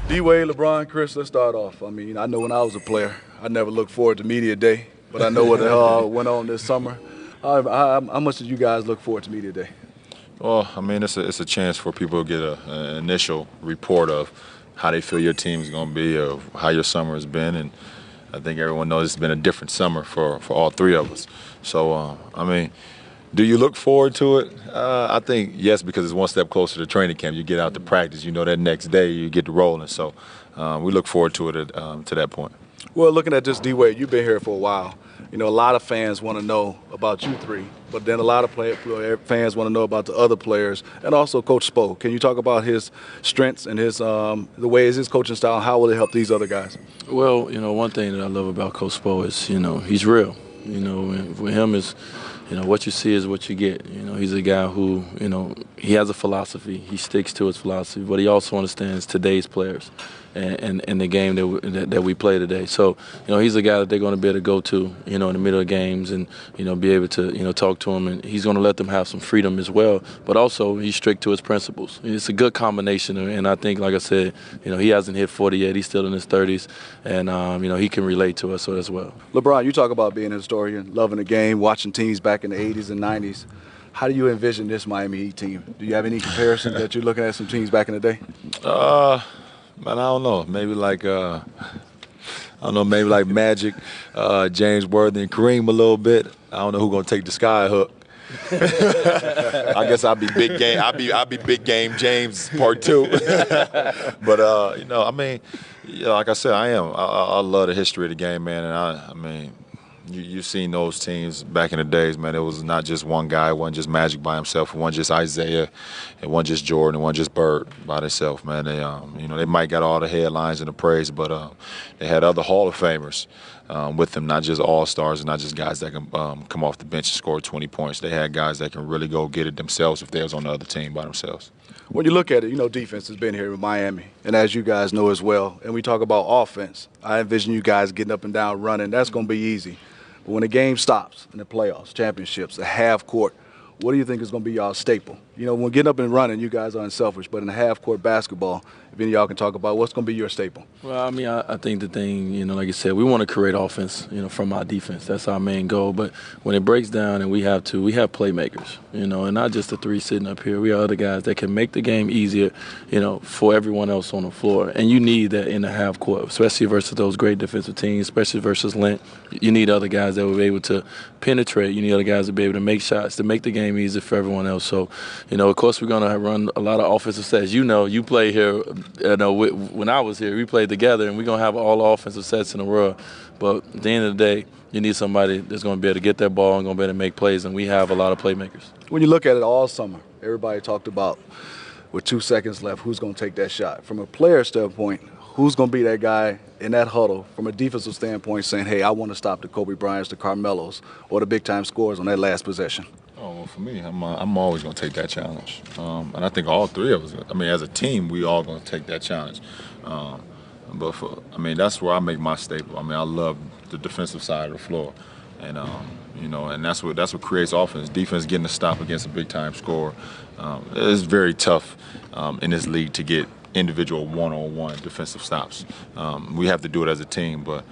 D-Wade, LeBron, Chris, let's start off. I mean, I know when I was a player, I never looked forward to media day, but I know what the hell went on this summer. How much did you guys look forward to media day? Well, I mean, it's a chance for people to get an initial report of how they feel your team's going to be, or how your summer has been, and I think everyone knows it's been a different summer for all three of us. So, I mean, do you look forward to it? I think yes, because it's one step closer to training camp. You get out to practice, you know that next day you get to rolling. So we look forward to it to that point. Well, looking at this, D-Wade, you've been here for a while. You know, a lot of fans want to know about you three, but then a lot of fans want to know about the other players, and also Coach Spo. Can you talk about his strengths and his the way is his coaching style? How will it help these other guys? Well, you know, one thing that I love about Coach Spo is, you know, he's real. You know, and for him is, you know, what you see is what you get. You know, he's a guy who, you know, he has a philosophy. He sticks to his philosophy, but he also understands today's players and the game that we play today. So, you know, he's a guy that they're going to be able to go to, you know, in the middle of games and, you know, be able to, you know, talk to him. And he's going to let them have some freedom as well. But also, he's strict to his principles. It's a good combination. And I think, like I said, you know, he hasn't hit 40 yet. He's still in his 30s. And, you know, he can relate to us as well. LeBron, you talk about being a historian, loving the game, watching teams back in the 80s and 90s. How do you envision this Miami Heat team? Do you have any comparisons that you're looking at some teams back in the day? Man, I don't know. Maybe like maybe like Magic, James Worthy, and Kareem a little bit. I don't know who's gonna take the sky hook. I guess I'll be big game. I'll be big game James part 2. But you know, I mean, yeah, like I said, I love the history of the game, man. And I mean, you've seen those teams back in the days, man. It was not just one guy. It wasn't just Magic by himself. It wasn't just Isaiah. It wasn't just Jordan. It wasn't just Bird by themselves, man. They, you know, they might got all the headlines and the praise, but they had other Hall of Famers with them, not just all-stars and not just guys that can come off the bench and score 20 points. They had guys that can really go get it themselves if they was on the other team by themselves. When you look at it, you know, defense has been here in Miami, and as you guys know as well, and we talk about offense, I envision you guys getting up and down running. That's going to be easy. But when the game stops in the playoffs, championships, the half court, what do you think is going to be y'all's staple? You know, when getting up and running, you guys are unselfish, but in the half court basketball, if any of y'all can talk about what's going to be your staple. Well, I mean, I think the thing, you know, like I said, we want to create offense, you know, from our defense. That's our main goal. But when it breaks down and we have playmakers, you know, and not just the three sitting up here. We have other guys that can make the game easier, you know, for everyone else on the floor. And you need that in the half court, especially versus those great defensive teams, especially versus Lent. You need other guys that will be able to penetrate. You need other guys to be able to make shots, to make the game easier for everyone else. So, you know, of course, we're going to run a lot of offensive sets. You know, you play here. You know, when I was here, we played together, and we're going to have all the offensive sets in the world. But at the end of the day, you need somebody that's going to be able to get that ball and going to be able to make plays, and we have a lot of playmakers. When you look at it all summer, everybody talked about with 2 seconds left, who's going to take that shot. From a player standpoint, who's going to be that guy in that huddle from a defensive standpoint saying, hey, I want to stop the Kobe Bryants, the Carmelos, or the big-time scorers on that last possession? Oh, well, for me, I'm always going to take that challenge. And I think all three of us, I mean, as a team, we all going to take that challenge. But, I mean, that's where I make my staple. I mean, I love the defensive side of the floor. And, you know, and that's what creates offense. Defense getting a stop against a big-time scorer. It's very tough in this league to get individual one-on-one defensive stops. We have to do it as a team, but,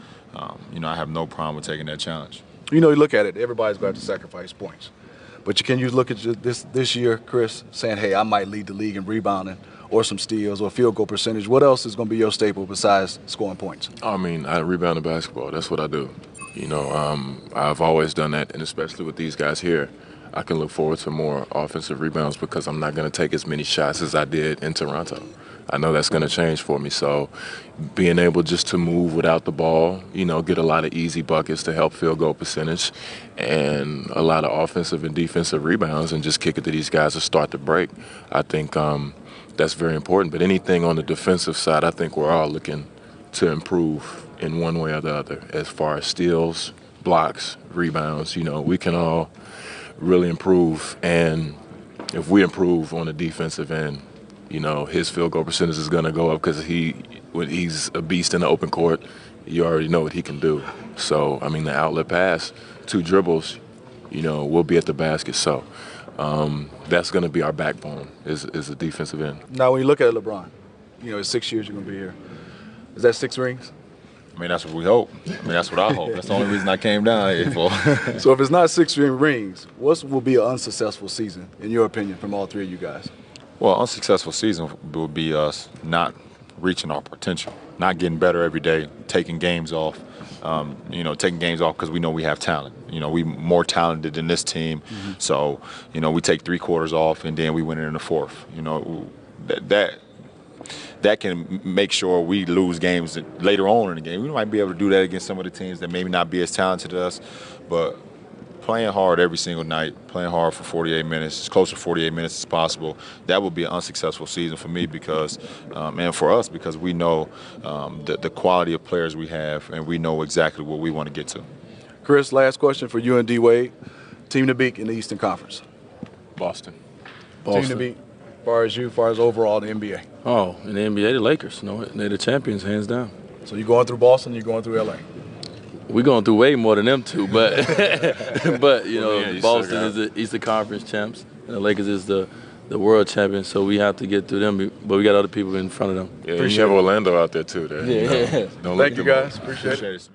you know, I have no problem with taking that challenge. You know, you look at it, everybody's going to have to sacrifice points. But can you look at this year, Chris, saying, hey, I might lead the league in rebounding or some steals or field goal percentage? What else is going to be your staple besides scoring points? I mean, I rebound the basketball. That's what I do. You know, I've always done that, and especially with these guys here, I can look forward to more offensive rebounds because I'm not going to take as many shots as I did in Toronto. I know that's going to change for me. So being able just to move without the ball, you know, get a lot of easy buckets to help field goal percentage and a lot of offensive and defensive rebounds and just kick it to these guys to start the break. I think that's very important. But anything on the defensive side, I think we're all looking to improve in one way or the other as far as steals, blocks, rebounds. You know, we can all really improve. And if we improve on the defensive end, you know, his field goal percentage is going to go up because when he's a beast in the open court, you already know what he can do. So, I mean, the outlet pass, 2 dribbles, you know, we'll be at the basket. So that's going to be our backbone is the defensive end. Now, when you look at LeBron, You know, it's 6 years you're going to be here. Is that 6 rings? I mean, that's what we hope. I mean, that's what I hope. That's the only reason I came down here for. So if it's not 6 rings, what will be an unsuccessful season, in your opinion, from all 3 of you guys? Well, unsuccessful season would be us not reaching our potential, not getting better every day, taking games off. Taking games off because we know we have talent. You know, we more talented than this team. Mm-hmm. So, you know, we take 3 quarters off and then we win it in the 4th. You know, that can make sure we lose games later on in the game. We might be able to do that against some of the teams that maybe not be as talented as us, but playing hard every single night, playing hard for 48 minutes, as close to 48 minutes as possible, that would be an unsuccessful season for me because, and for us, because we know the quality of players we have and we know exactly what we want to get to. Chris, last question for you and D-Wade. Team to beat in the Eastern Conference? Boston. Team to beat, as far as overall in the NBA? Oh, in the NBA, the Lakers. No, they're the champions, hands down. So you're going through Boston, you're going through LA? We're going through way more than them two, but you know, Boston is the Eastern Conference champs, and the Lakers is the world champions. So we have to get through them, but we got other people in front of them. Yeah, you have Orlando out there too. Thank you guys. Appreciate it.